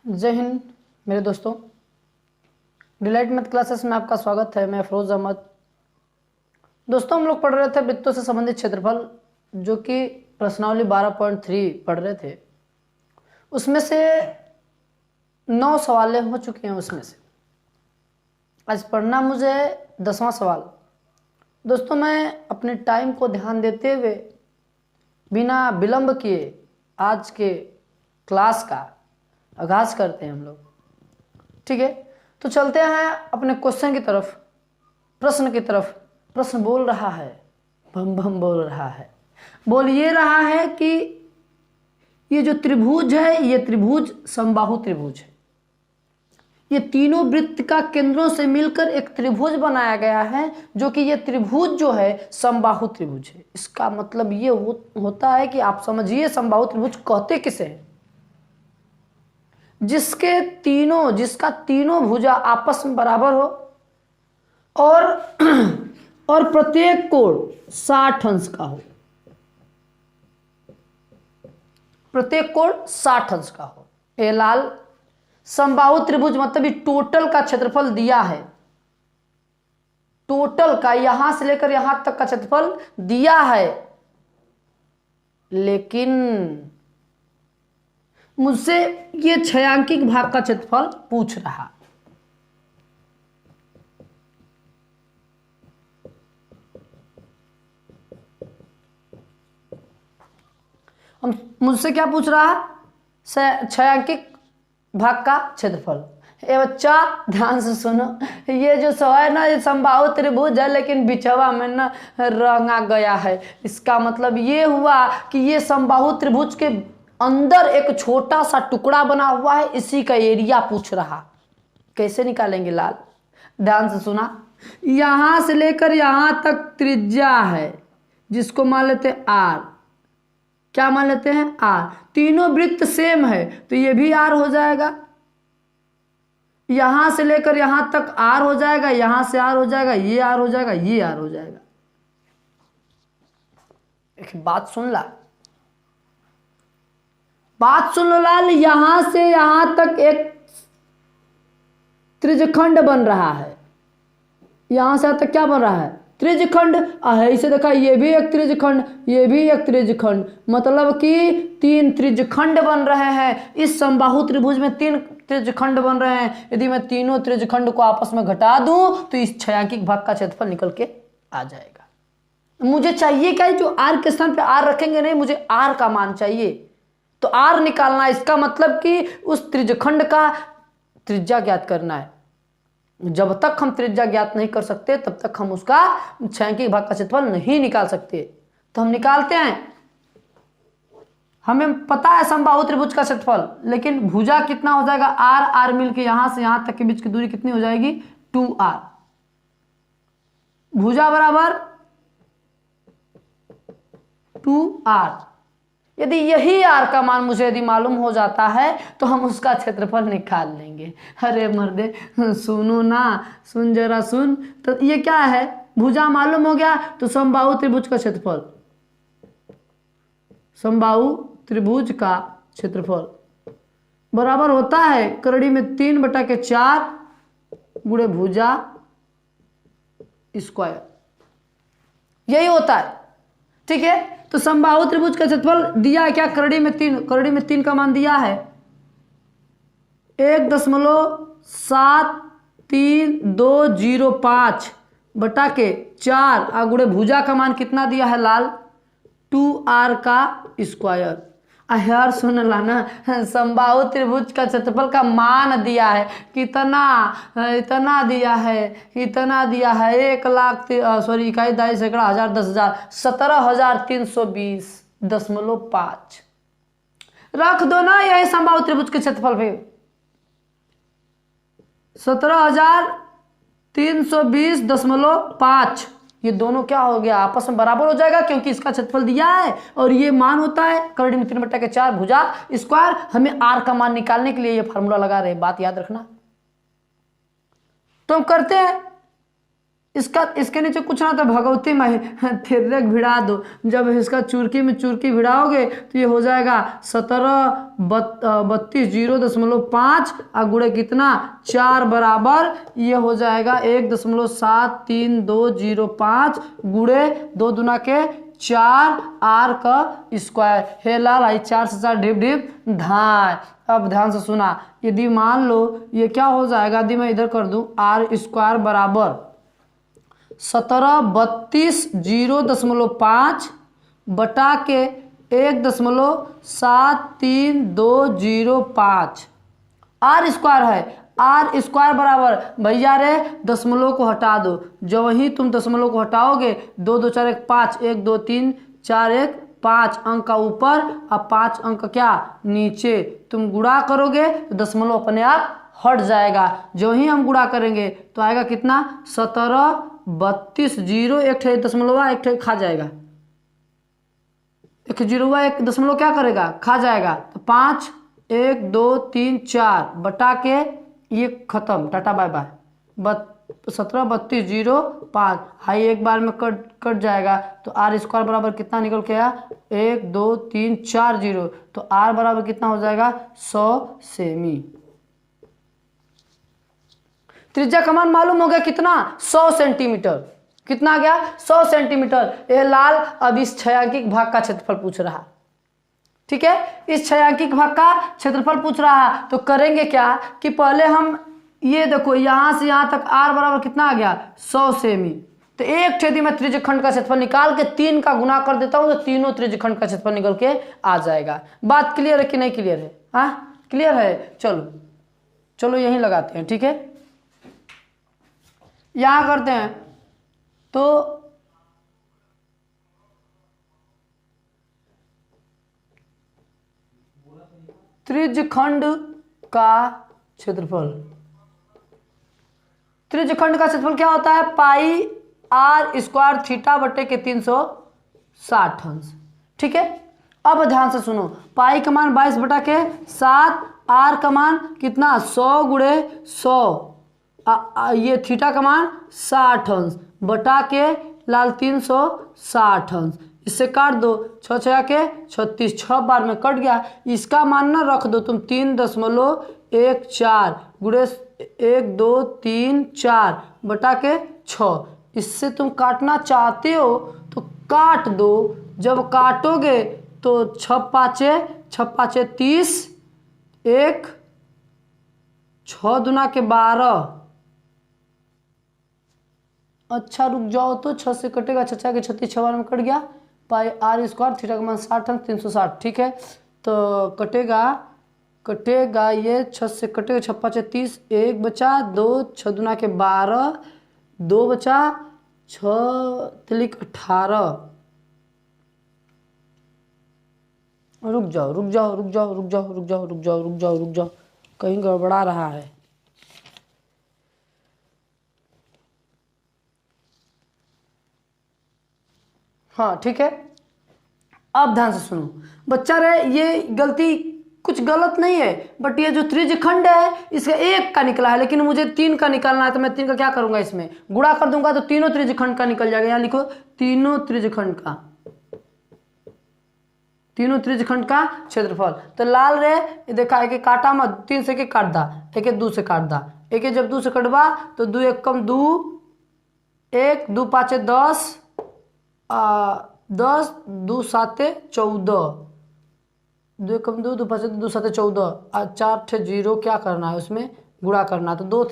जय हिंद मेरे दोस्तों। डिलाइट मैथ क्लासेस में आपका स्वागत है। मैं फरोज अहमद। दोस्तों, हम लोग पढ़ रहे थे वृत्तों से संबंधित क्षेत्रफल, जो कि प्रश्नावली 12.3 पढ़ रहे थे। उसमें से 9 सवालें हो चुकी हैं। उसमें से आज पढ़ना मुझे 10वां सवाल। दोस्तों, मैं अपने टाइम को ध्यान देते हुए बिना विलंब किए आज के क्लास का आगाज करते हैं हम लोग। ठीक है, तो चलते हैं अपने क्वेश्चन की तरफ, प्रश्न की तरफ। प्रश्न बोल रहा है, भम भम बोल रहा है, बोल ये रहा है कि ये जो त्रिभुज है, ये त्रिभुज समबाहु त्रिभुज है। ये तीनों वृत्त का केंद्रों से मिलकर एक त्रिभुज बनाया गया है, जो कि ये त्रिभुज जो है समबाहु त्रिभुज है। इसका मतलब ये होता है कि आप समझिए समबाहु त्रिभुज कहते किसे हैं? जिसका तीनों भुजा आपस में बराबर हो और प्रत्येक कोण 60 अंश का हो। प्रत्येक कोण 60 अंश का हो। ए लाल समबाहु त्रिभुज मतलब ये टोटल का क्षेत्रफल दिया है। टोटल का यहां से लेकर यहां तक का क्षेत्रफल दिया है, लेकिन मुझसे ये छयांकिक भाग का क्षेत्रफल पूछ रहा। हम मुझसे क्या पूछ रहा है? छयांकिक भाग का क्षेत्रफल। ये बच्चा ध्यान से सुनो, ये जो सवाल है ना, ये समबाहु त्रिभुज है, लेकिन बिचवा में ना रंगा गया है। इसका मतलब ये हुआ कि ये समबाहु त्रिभुज के अंदर एक छोटा सा टुकड़ा बना हुआ है, इसी का एरिया पूछ रहा। कैसे निकालेंगे लाल? ध्यान से सुना। यहां से लेकर यहां तक त्रिज्या है, जिसको मान लेते हैं आर। क्या मान लेते हैं? आर। तीनों वृत्त सेम है, तो ये भी आर हो जाएगा। यहां से लेकर यहां तक आर हो जाएगा, यहां से आर हो जाएगा, ये आर हो जाएगा, ये आर हो जाएगा। एक बात सुन ला, बात सुन लो लाल। यहां से यहां तक एक त्रिज्यखंड बन रहा है। यहां से यहां तक क्या बन रहा है? त्रिज्यखंड। इसे देखा, ये भी एक त्रिज्यखंड, ये भी एक त्रिज्यखंड, मतलब कि 3 त्रिज्यखंड बन रहे हैं। इस समबाहु त्रिभुज में 3 त्रिज्यखंड बन रहे हैं। यदि मैं तीनों त्रिज्यखंड को आपस में घटा दूं तो इस छयांकिक भाग का क्षेत्रफल निकल के आ जाएगा। मुझे चाहिए क्या? जो आर के स्थान पे आर रखेंगे नहीं, मुझे आर का मान चाहिए, तो आर निकालना। इसका मतलब कि उस त्रिज्यखंड का त्रिज्या ज्ञात करना है। जब तक हम त्रिज्या ज्ञात नहीं कर सकते, तब तक हम उसका छयांकिक भाग का क्षेत्रफल नहीं निकाल सकते। तो हम निकालते हैं। हमें पता है समबाहु त्रिभुज का क्षेत्रफल, लेकिन भुजा कितना हो जाएगा? आर। आर मिलके यहां से यहां तक के बीच की दूरी कितनी हो जाएगी? 2r। भुजा बराबर 2r। यदि यही आर का मान मुझे यदि मालूम हो जाता है, तो हम उसका क्षेत्रफल निकाल लेंगे। अरे मर्दे सुनो ना, सुन जरा सुन। तो ये क्या है? भुजा मालूम हो गया, तो समबाहु त्रिभुज का क्षेत्रफल, समबाहु त्रिभुज का क्षेत्रफल बराबर होता है करड़ी में 3/4 गुणे भुजा स्क्वायर। यही होता है। ठीक है, तो समबाहु त्रिभुज का क्षेत्रफल दिया है क्या? करड़ी में 3। करड़ी में 3 का मान दिया है 1.7325 गुणे भुजा का मान कितना दिया है लाल? 2r का स्क्वायर। यार सुन लाना, समबाहु त्रिभुज का क्षेत्रफल का मान दिया है कितना? इतना दिया है, इतना दिया है 1 लाख इकाई दाई सैकड़ा हजार 10,000 17,320.5 रख दो ना। यही समबाहु त्रिभुज के क्षेत्रफल पे 17,320.5। ये दोनों क्या हो गया? आपस में बराबर हो जाएगा, क्योंकि इसका क्षेत्रफल दिया है और ये मान होता है करड़ी में 3/4 भुजा स्क्वायर। हमें आर का मान निकालने के लिए ये फार्मूला लगा रहे हैं, बात याद रखना। तो हम करते हैं। इसके नीचे कुछ ना, तो भगवती माही तिरक भिड़ा दो। जब इसका चुरकी में चुरकी भिड़ाओगे तो ये हो जाएगा 1732 और गुणे कितना 4 बराबर ये हो जाएगा 1.73205 गुणे 2 दूना के 4 आर का स्क्वायर। हे लाल आई 4 से 4 ढिप ढिप धाय। अब ध्यान से सुना, यदि मान लो ये क्या हो जाएगा, यदि मैं इधर कर दूं आर स्क्वायर बराबर 1732.05 बटा के 1.73205 आर स्क्वायर है। आर स्क्वायर बराबर भैया रे दशमलव को हटा दो। जब ही तुम दशमलव को हटाओगे 2 2 4 1 5 1 2 3 4 1 5 अंक का ऊपर और 5 अंक क्या नीचे। तुम गुणा करोगे तो दशमलव अपने आप हट जाएगा। जो ही हम गुणा करेंगे तो आएगा कितना 1732 जीरो एक दशमलव एक खा जाएगा, एक जीरो एक दशमलव क्या करेगा खा जाएगा। तो 5 1 2 3 4 बटा के ये खत्म, टाटा बाय बाय। 1732.05 हाई एक बार में कट जाएगा तो आर स्क्वायर बराबर कितना निकल के आया 1 2 3 4 0। तो आर बराबर कितना हो जाएगा 100 सेमी। त्रिज्या का मान मालूम हो गया कितना 100 सेंटीमीटर। कितना आ गया 100 सेंटीमीटर। ये लाल अब इस छायांकित भाग का क्षेत्रफल पूछ रहा, ठीक है, इस छायांकित भाग का क्षेत्रफल पूछ रहा है। तो करेंगे क्या कि पहले हम ये देखो यहां से यहां तक आर बराबर कितना आ गया 100 सेमी। तो एक छेदी में त्रिज्यखंड का क्षेत्रफल निकाल के 3 का गुना कर देता हूं तो तीनों त्रिज्यखंड का क्षेत्रफल निकल के आ जाएगा। बात क्लियर है कि नहीं क्लियर है? हाँ क्लियर है। चलो चलो यहीं लगाते हैं, ठीक है। यहां करते हैं तो त्रिज्यखंड का क्षेत्रफल, त्रिज्यखंड का क्षेत्रफल क्या होता है पाई आर स्क्वायर थीटा बटे के 360 अंश, ठीक है। अब ध्यान से सुनो, पाई का मान 22 बटा के 7, आर का मान कितना 100 गुणे 100, ये थीटा का मान 60 अंश बटा के लाल 360 अंश। इससे काट दो 6 6 के 36, 6 बार में कट गया। इसका मान ना रख दो तुम 3.14 गुणे 1 2 3 4 बटा के 6। इससे तुम काटना चाहते हो तो काट दो। जब काटोगे तो 6 5 30, 1 6 दूना के 12। अच्छा रुक जाओ तो 6 से कटेगा 6 के 36, 6 बार में कट गया। पाई आर स्क्वायर थीटा का मान 60 अंश 360, ठीक है। तो कटेगा ये 6 से कटेगा 6 5 30, 1 बचा 2 6 दूना के 12, 2 बचा 6 तिलिक 18। रुक जाओ कहीं गड़बड़ा रहा है। हाँ ठीक है। अब ध्यान से सुनो बच्चा रे, ये गलती कुछ गलत नहीं है, बट ये जो त्रिज्यखंड है इसका 1 का निकला है, लेकिन मुझे 3 का निकालना है। तो मैं 3 का क्या करूंगा, इसमें गुणा कर दूंगा तो तीनों त्रिज्यखंड का निकल जाएगा। यहाँ लिखो तीनों त्रिज्यखंड का क्षेत्रफल। तो लाल रे देखा एक काटा मत, 3 से एक काट दा, एक 2 से काट दा, एक जब 2 से कटवा तो 2 1 कम 2, 1 2 5 10, 10 2 7 14, 2 कम 2 2 5 2 7 14 और 4 ठे 0 क्या करना है उसमें गुणा करना। तो 2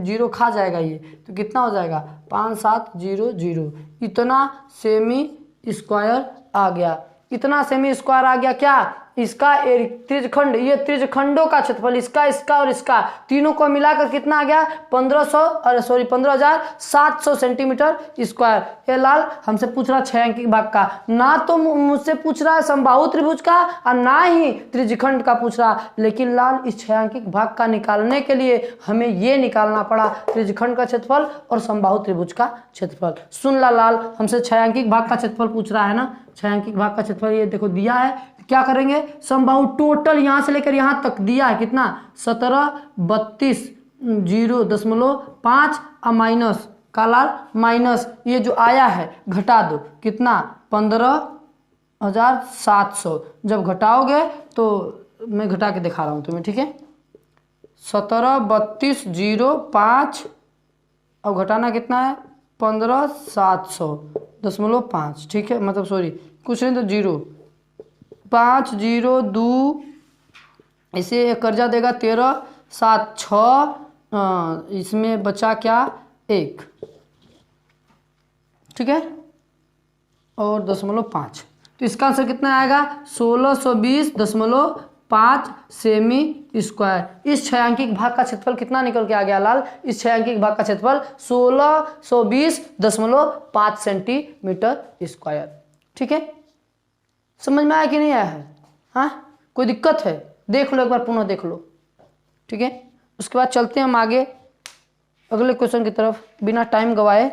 0 खा जाएगा ये। तो कितना हो जाएगा 5 7 0 0। इतना सेमी स्क्वायर आ गया। इतना सेमी स्क्वायर आ गया क्या इसका त्रिज्यखंड, ये त्रिज्यखंडों का क्षेत्रफल इसका और इसका तीनों को मिलाकर कितना आ गया 15,700 सेंटीमीटर स्क्वायर। ये लाल हमसे पूछ रहा छायांकित भाग का, ना तो मुझसे पूछ रहा है समबाहु त्रिभुज का और ना ही त्रिज्यखंड का पूछ रहा। लेकिन लाल इस छायांकित भाग का निकालने के लिए हमें ये निकालना पड़ा त्रिज्यखंड का क्षेत्रफल और समबाहु त्रिभुज का क्षेत्रफल। सुन ला लाल, हमसे छायांकित भाग का क्षेत्रफल पूछ रहा है ना, छायांकित भाग का क्षेत्रफल ये देखो दिया है। क्या करेंगे समबाहु टोटल यहां से लेकर यहां तक दिया है कितना 1732.05 और माइनस का लाल माइनस ये जो आया है घटा दो, कितना 15,700। जब घटाओगे तो मैं घटा के दिखा रहा हूँ तुम्हें, ठीक है। 173205 और घटाना कितना है 15,700.5, ठीक है। मतलब सॉरी कुछ नहीं तो 0.502 इसे कर्जा देगा 13,7,6 इसमें बचा क्या 1, ठीक है, और 0.5। तो इसका आंसर कितना आएगा 1620.5 सेमी स्क्वायर। इस छायांकित भाग का क्षेत्रफल कितना निकल के आ गया लाल, इस छायांकित भाग का क्षेत्रफल 1620.5 सेंटीमीटर स्क्वायर, ठीक है। समझ में आया कि नहीं आया है? हाँ, कोई दिक्कत है? देख लो एक बार, पुनः देख लो, ठीक है। उसके बाद चलते हैं हम आगे अगले क्वेश्चन की तरफ बिना टाइम गवाए।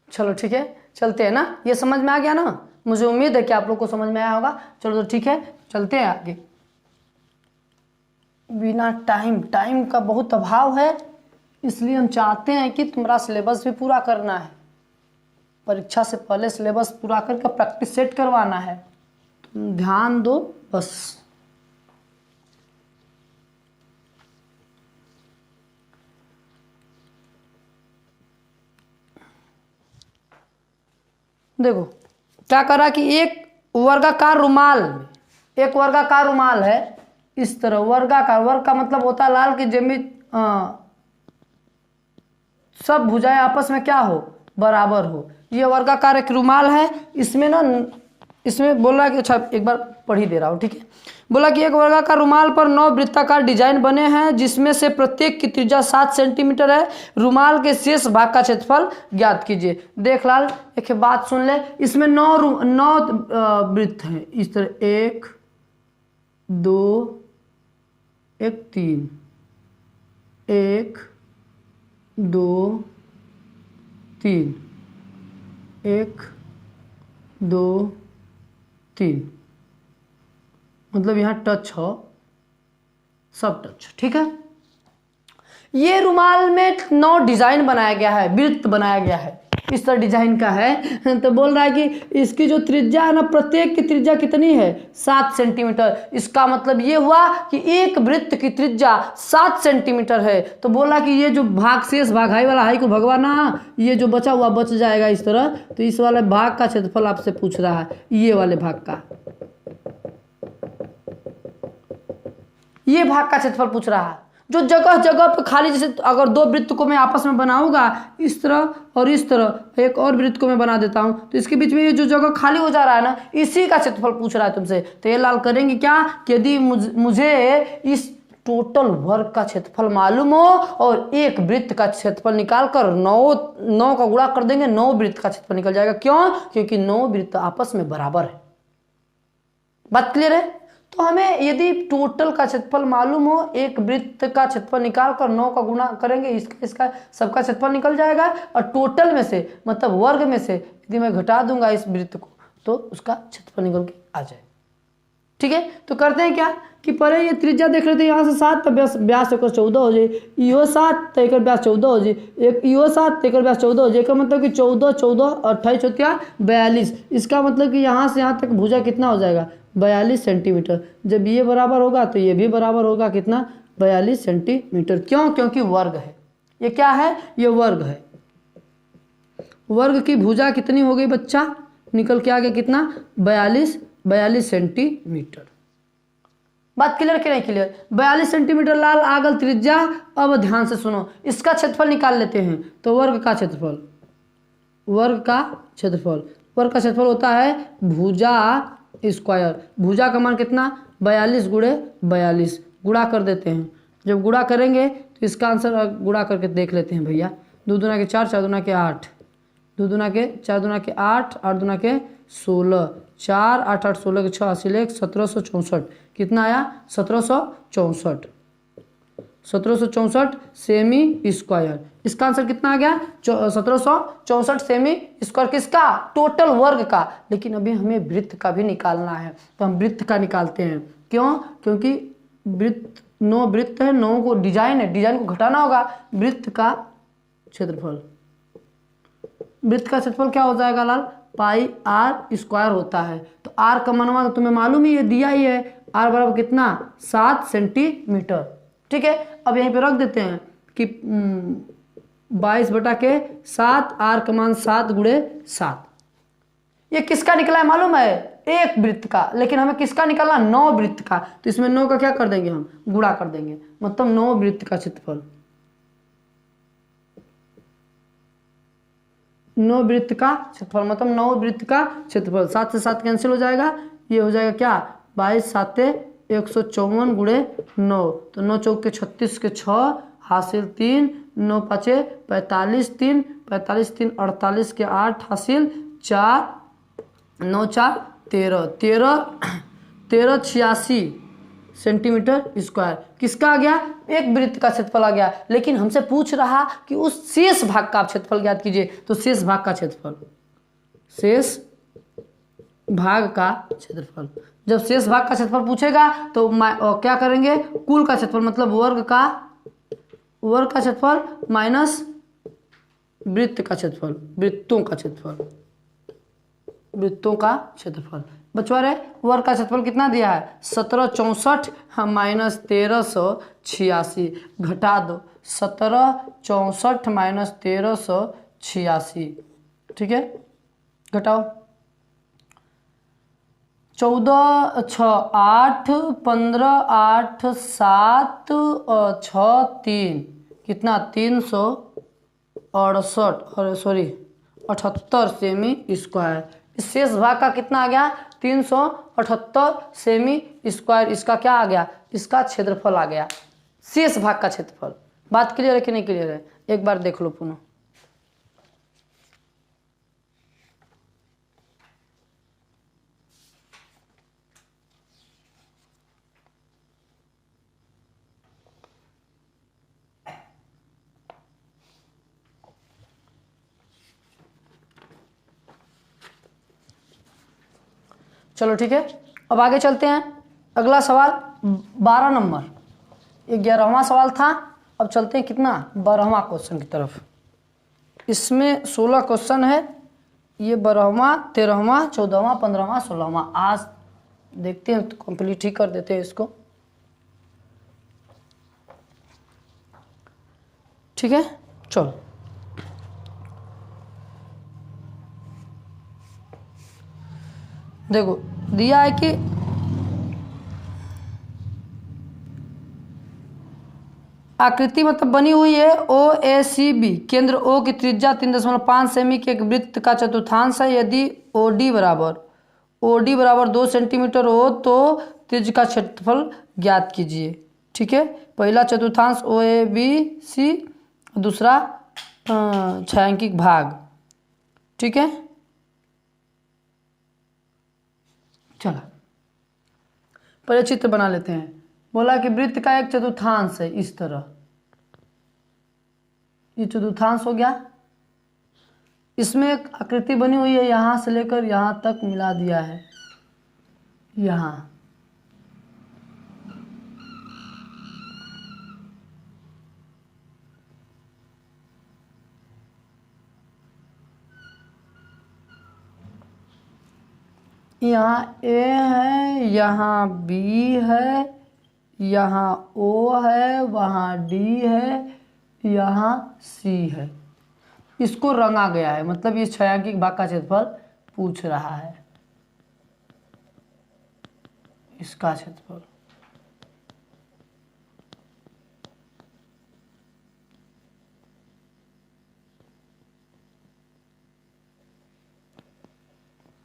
चलो ठीक है, चलते हैं ना। ये समझ में आ गया ना? मुझे उम्मीद है कि आप लोग को समझ में आया होगा। चलो तो ठीक है, चलते हैं आगे। बिना टाइम का बहुत अभाव है, इसलिए हम चाहते हैं कि तुम्हारा सिलेबस भी पूरा करना है। परीक्षा से पहले सिलेबस पूरा करके प्रैक्टिस सेट करवाना है। तुम ध्यान दो बस। देखो क्या करा कि एक वर्गाकार रुमाल है इस तरह, वर्गाकार, वर्ग का मतलब होता है लाल की जमी सब भुजाएं आपस में क्या हो, बराबर हो। ये वर्गाकार एक रुमाल है, इसमें ना, इसमें बोल रहा है कि अच्छा एक बार पढ़ ही दे रहा हूँ, ठीक है। बोला कि एक वर्गाकार रुमाल पर 9 वृत्ताकार डिजाइन बने हैं जिसमें से प्रत्येक की त्रिज्या 7 सेंटीमीटर है। रुमाल के शेष भाग का क्षेत्रफल ज्ञात कीजिए। देख लाल एक बात सुन ले, इसमें 9 वृत्त हैं इस तरह, 1 2 1 3, 1 2 3, 1 2 3, मतलब यहाँ टच हो, सब टच, ठीक है। ये रुमाल में 9 डिजाइन बनाया गया है, वृत्त बनाया गया है, इस तरह डिजाइन का है। तो बोल रहा है कि इसकी जो त्रिज्या है ना, प्रत्येक की त्रिज्या कितनी है 7 सेंटीमीटर। इसका मतलब ये हुआ कि एक वृत्त की त्रिज्या 7 सेंटीमीटर है। तो बोला कि ये जो भाग शेष भाग हाई वाला हाई को भगवाना, ये जो बचा हुआ बच जाएगा इस तरह। तो इस वाले भाग का क्षेत्रफल आपसे पूछ रहा है, ये वाले भाग का, ये भाग का क्षेत्रफल पूछ रहा है। जो जगह जगह पे खाली, जैसे अगर 2 वृत्त को मैं आपस में बनाऊंगा इस तरह और इस तरह, एक और वृत्त को मैं बना देता हूं, तो इसके बीच में ये जो जगह खाली हो जा रहा है ना, इसी का क्षेत्रफल पूछ रहा है तुमसे। तो ये लाल करेंगे क्या कि यदि मुझे इस टोटल वर्ग का क्षेत्रफल मालूम हो और एक वृत्त का क्षेत्रफल निकाल कर 9 का गुणा कर देंगे, 9 वृत्त का क्षेत्रफल निकल जाएगा। क्यों? क्योंकि 9 वृत्त आपस में बराबर है। बात क्लियर है? तो हमें यदि टोटल का क्षेत्रफल मालूम हो, एक वृत्त का क्षेत्रफल निकाल कर 9 का गुणा करेंगे, इसका सबका क्षेत्रफल निकल जाएगा। और टोटल में से, मतलब वर्ग में से यदि मैं घटा दूंगा इस वृत्त को, तो उसका क्षेत्रफल निकल के आ जाए, ठीक है। तो करते हैं क्या कि पहले ये त्रिज्या देख लेते हैं, यहाँ से 7 तो व्यास एक 14 हो जाए, इहो 7 तो एक व्यास 14 हो जाए, एक इहो 7 तो एक व्यास 14 हो जाए। का मतलब कि 14 14 28 चौथिया 42। इसका मतलब कि यहाँ से यहाँ तक भुजा कितना हो जाएगा 42 सेंटीमीटर। जब ये बराबर होगा तो ये भी बराबर होगा, कितना 42 सेंटीमीटर। क्यों? क्योंकि वर्ग है। ये क्या है? ये वर्ग है। वर्ग की भुजा कितनी हो गई बच्चा? निकल के आ गया कितना 42 सेंटीमीटर। बात क्लियर कि नहीं क्लियर? 42 सेंटीमीटर लाल आगल त्रिज्या। अब ध्यान से सुनो, इसका क्षेत्रफल निकाल लेते हैं। तो वर्ग का क्षेत्रफल, वर्ग का क्षेत्रफल होता है भुजा स्क्वायर। भुजा का मान कितना 42 गुणे 42, गुणा कर देते हैं। जब गुणा करेंगे तो इसका आंसर गुणा करके देख लेते हैं भैया। 2 दूना के 4, 4 दूना के 8, 2 दूना के 4 दूना के 8, 8 दूना के 16, 4 8 8 16 के 6 80 1 1764। कितना आया 1764। 1764 सेमी स्क्वायर। इसका आंसर कितना आ गया? 1764 सेमी स्क्वायर। किसका? टोटल वर्ग का। लेकिन अभी हमें वृत्त का भी निकालना है, तो हम वृत्त का निकालते हैं। क्यों? क्योंकि वृत्त 9 वृत्त है, 9 को डिजाइन है, डिजाइन को घटाना होगा। वृत्त का क्षेत्रफल, वृत्त का क्षेत्रफल क्या हो जाएगा लाल? पाई आर स्क्वायर होता है। तो आर का मानवा तो तुम्हें मालूम ही है, दिया ही है। आर बराबर कितना? 7 सेंटीमीटर। ठीक है, अब यहीं पे रख देते हैं कि 22/7, आर का मान 7 × 7। ये किसका निकला है मालूम है? एक वृत्त का। लेकिन हमें किसका निकालना? 9 वृत्त का। तो इसमें 9 का क्या कर देंगे? हम गुणा कर देंगे, मतलब 9 वृत्त का क्षेत्रफल। 9 वृत्त का क्षेत्रफल मतलब 9 वृत्त का क्षेत्रफल। 7 से 7 कैंसिल हो जाएगा, ये हो जाएगा क्या? 22 7 154 × 9। तो 9 चौक के 36 के 6 हासिल 3, 9 5 45, 3 45 3 48 के 8 हासिल 4, 9 4 13 13 86 सेंटीमीटर स्क्वायर। किसका आ गया? एक वृत्त का क्षेत्रफल आ गया। लेकिन हमसे पूछ रहा कि उस शेष भाग का क्षेत्रफल ज्ञात कीजिए। तो शेष भाग का क्षेत्रफल, शेष भाग का क्षेत्रफल, जब शेष भाग का क्षेत्रफल पूछेगा तो क्या करेंगे? कुल का क्षेत्रफल मतलब वर्ग का क्षेत्रफल माइनस वृत्त का क्षेत्रफल, वृत्तों का क्षेत्रफल, वृत्तों का क्षेत्रफल। बचवा रहे वर्ग का क्षेत्रफल कितना दिया है? 1764 माइनस 1386 घटा दो, 1764 माइनस 1386। ठीक है, घटाओ। 14 6 8 15 8 7 6 3 कितना? 368 सेमी स्क्वायर। इस शेष भाग का कितना आ गया? 378 सेमी स्क्वायर। इसका क्या आ गया? इसका क्षेत्रफल आ गया, शेष भाग का क्षेत्रफल। बात क्लियर है कि नहीं क्लियर है? एक बार देख लो पुनः। चलो ठीक है, अब आगे चलते हैं। अगला सवाल 12 नंबर, ये 11वां सवाल था। अब चलते हैं कितना? 12वां क्वेश्चन की तरफ। इसमें 16 क्वेश्चन है। ये 12वां 13वां 14वां 15वां 16वां। आज देखते हैं, तो कंप्लीट ही कर देते हैं इसको। ठीक है, चलो। देखो दिया है कि आकृति मतलब बनी हुई है OACB, केंद्र O की त्रिज्या 3.5 सेमी के एक वृत्त का चतुर्थांश है। यदि OD बराबर 2 सेंटीमीटर हो तो त्रिज्या का क्षेत्रफल ज्ञात कीजिए। ठीक है, पहला चतुर्थांश OABC, दूसरा छायांकित भाग। ठीक है, चला पहले चित्र बना लेते हैं। बोला कि वृत्त का एक चतुर्थांश है, इस तरह ये चतुर्थांश हो गया। इसमें एक आकृति बनी हुई है, यहां से लेकर यहां तक मिला दिया है। यहां A है, यहाँ B है, यहाँ O है, वहाँ D है, यहाँ C है। इसको रंगा गया है, मतलब ये छायांकित भाग का क्षेत्रफल पूछ रहा है, इसका क्षेत्रफल।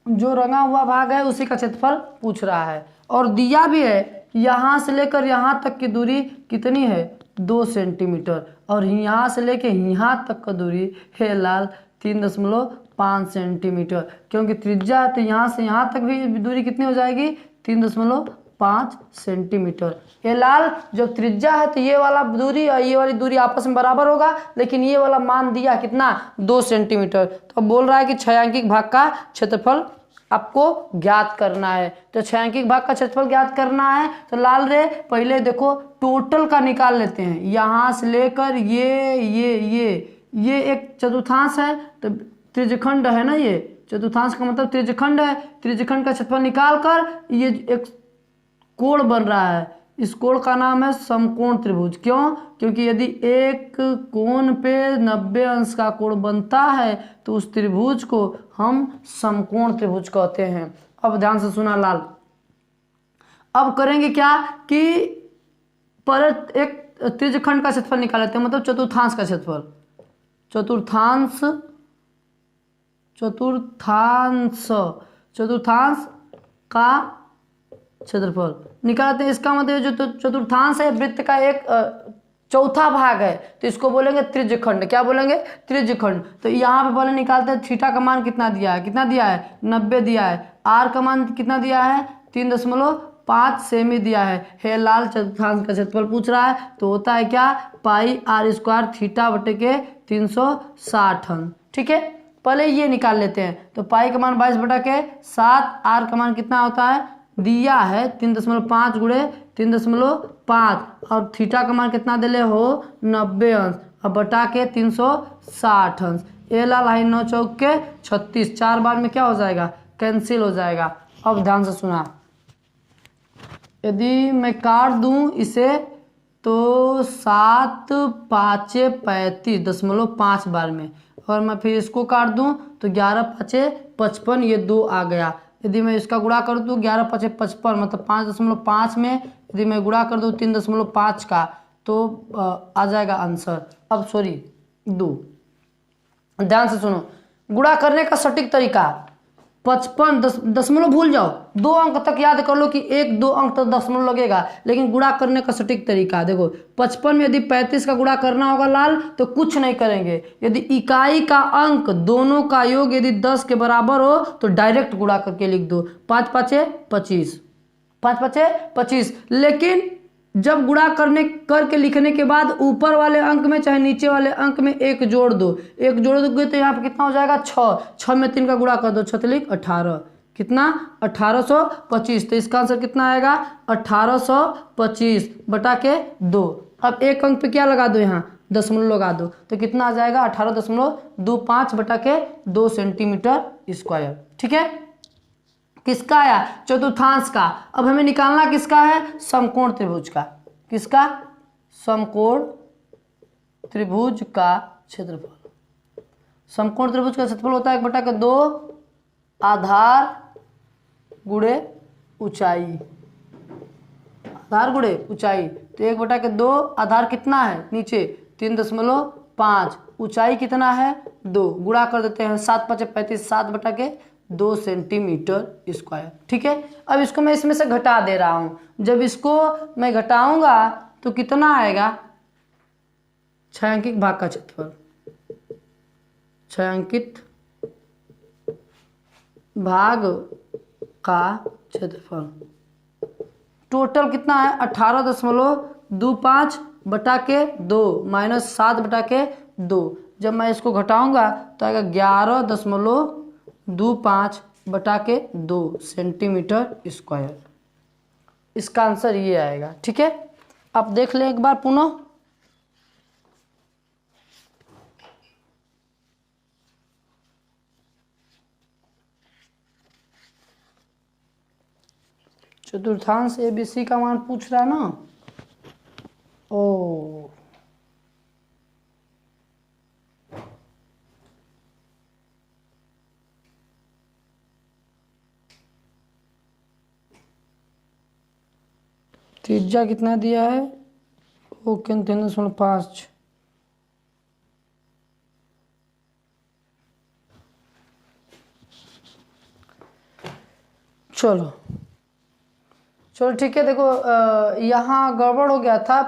जो रंगा हुआ भाग है उसी का क्षेत्रफल पूछ रहा है। और दिया भी है, यहाँ से लेकर यहाँ तक की दूरी कितनी है? 2 सेंटीमीटर। और यहाँ से लेकर यहाँ तक का दूरी है लाल 3.5 सेंटीमीटर। क्योंकि त्रिज्या है तो यहाँ से यहाँ तक भी दूरी कितनी हो जाएगी? 3.5 5 सेंटीमीटर। ये लाल जब त्रिज्या है तो ये वाला दूरी और ये वाली दूरी आपस में बराबर होगा, लेकिन ये वाला मान दिया कितना 2 सेंटीमीटर। तो अब बोल रहा है कि छायांकित भाग का क्षेत्रफल आपको ज्ञात करना है। तो छायांकित भाग का क्षेत्रफल ज्ञात करना है तो लाल रे पहले देखो टोटल का निकाल लेते हैं। यहाँ से लेकर ये एक चतुर्थांश है तो त्रिज्यखंड है ना, ये चतुर्थांश का मतलब त्रिज्यखंड है। त्रिज्यखंड का क्षेत्रफल निकाल कर ये एक कोण बन रहा है, इस कोण का नाम है समकोण त्रिभुज। क्यों? क्योंकि यदि एक कोण पे 90 अंश का कोण बनता है तो उस त्रिभुज को हम समकोण त्रिभुज कहते हैं। अब ध्यान से सुना लाल, अब करेंगे क्या कि पर एक त्रिज्यखंड का क्षेत्रफल निकाल लेते हैं, मतलब चतुर्थांश का क्षेत्रफल, चतुर्थांश का क्षेत्रफल निकालते हैं। इसका मतलब जो चतुर्थांश है वृत्त का एक चौथा भाग है तो इसको बोलेंगे त्रिज्यखंड। क्या बोलेंगे? त्रिज्यखंड। तो यहाँ पे पहले निकालते हैं थीटा का मान कितना दिया है, 90 दिया है। आर का मान कितना दिया है, 3.5 सेमी दिया है। हे लाल चतुर्थांश का क्षेत्रफल पूछ रहा है तो होता है क्या, पाई आर स्क्वायर थीटा बटे के 360। ठीक है, पहले ये निकाल लेते हैं। तो पाई का मान 22/7, आर का मान कितना होता है दिया है 3.5 गुणे 3.5 और थीटा का मान कितना दिले हो 90 अंश और बटा के 360 अंश। ए लाल हाई 9 चौक के 36, 4 बार में क्या हो जाएगा, कैंसिल हो जाएगा। अब ध्यान से सुना, यदि मैं काट दूं इसे तो 7 5 35.5 बार में, और मैं फिर इसको काट दूं तो 11 5 55, ये 2 आ गया। यदि मैं इसका गुणा कर दूं 11 5 55 मतलब 5.5 में यदि मैं गुणा कर दूं 3.5 का तो आ जाएगा आंसर। अब सॉरी 2, ध्यान से सुनो, गुणा करने का सटीक तरीका 55 दशमलव भूल जाओ, 2 अंक तक याद कर लो कि 1-2 अंक तक दशमलव लगेगा, लेकिन गुणा करने का सटीक तरीका देखो 55 में यदि 35 का गुणा करना होगा लाल तो कुछ नहीं करेंगे। यदि इकाई का अंक दोनों का योग यदि 10 के बराबर हो तो डायरेक्ट गुणा करके लिख दो, 5 5 25, 5 5 25। लेकिन जब गुणा करके लिखने के बाद ऊपर वाले अंक में चाहे नीचे वाले अंक में 1 जोड़ दो, 1 जोड़ दोगे तो यहाँ पे कितना हो जाएगा 6 में 3 का गुणा कर दो, 6 लिख 18, कितना 1825। तो इसका आंसर कितना आएगा 1825 बटा के 2। अब एक अंक पे क्या लगा दो, यहाँ दशमलव लगा दो तो कितना आ जाएगा 18.25 बटा के 2 सेंटीमीटर स्क्वायर। ठीक है, किसका आया, चतुर्थांश का। अब हमें निकालना किसका है, समकोण त्रिभुज का। किसका, समकोण त्रिभुज का क्षेत्रफल। समकोण त्रिभुज का क्षेत्रफल होता है 1/2 आधार गुणे ऊंचाई, आधार गुणे ऊंचाई। तो 1/2 आधार कितना है नीचे 3.5, ऊंचाई कितना है 2, गुणा कर देते हैं 7 5 35, 7/2 सेंटीमीटर स्क्वायर। ठीक है, अब इसको मैं इसमें से घटा दे रहा हूं। जब इसको मैं घटाऊंगा तो कितना आएगा, छायांकित भाग का क्षेत्रफल, छायांकित भाग का क्षेत्रफल टोटल कितना है 18.25 बटा के 2 माइनस 7 बटा के 2। जब मैं इसको घटाऊंगा तो आएगा 11.25 बटा के 2 सेंटीमीटर स्क्वायर। इसका आंसर ये आएगा। ठीक है, आप देख लें एक बार पुनः। चतुर्थांश ABC का मान पूछ रहा है ना। ओ त्रिज्या कितना दिया है, ओके 3.5। चलो ठीक है, देखो यहाँ गड़बड़ हो गया था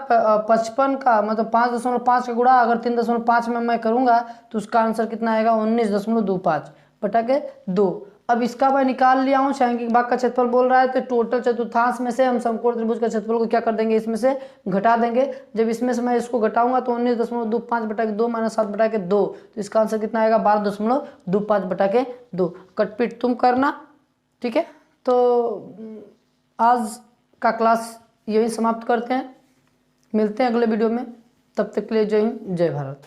55 का मतलब 5.5 का गुणा अगर 3.5 में मैं करूँगा तो उसका आंसर कितना आएगा 19.25 बटा के 2। अब इसका मैं निकाल लिया हूँ, छायांकित भाग का क्षेत्रफल बोल रहा है, तो टोटल चतुर्थांश में से हम समकोण त्रिभुज का क्षेत्रफल को क्या कर देंगे, इसमें से घटा देंगे। जब इसमें से मैं इसको घटाऊंगा तो 19.25/2 माइनस 7/2, तो इसका आंसर कितना आएगा, 12.25/2। कटपीट तुम करना, ठीक है। तो आज का क्लास यही समाप्त करते हैं, मिलते हैं अगले वीडियो में, तब तक के लिए जय हिंद जय भारत।